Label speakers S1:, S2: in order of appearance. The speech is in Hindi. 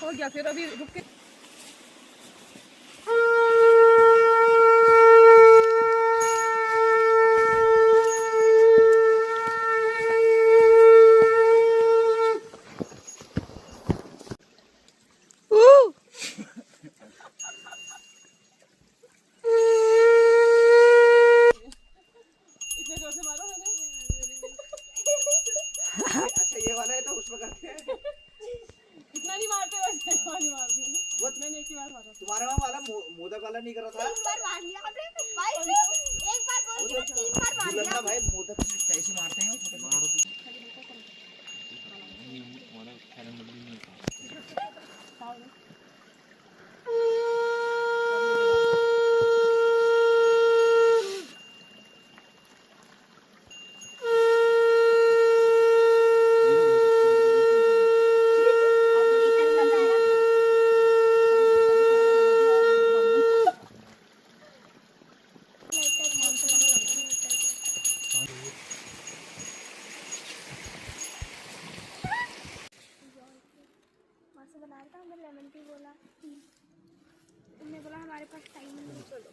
S1: हो गया फिर अभी रुक के
S2: अच्छा ये वाला है तो उसमें करते हैं।
S1: इतना नहीं मारते वैसे, नहीं मारते हैं।
S2: वो
S1: मैंने एक ही बार मारा।
S2: तुम्हारा वहाँ वाला मोदक वाला नहीं कर रहा था?
S3: तीन बार मार लिया आपने भाई, एक बार बोल दिया तीन बार मार लिया
S2: दुलन्ना भाई मोदक कैसे मारते हैं? मारो तो
S3: बना रहा था, हमने लेमन टी बोला, तुमने बोला हमारे पास टाइम नहीं, चलो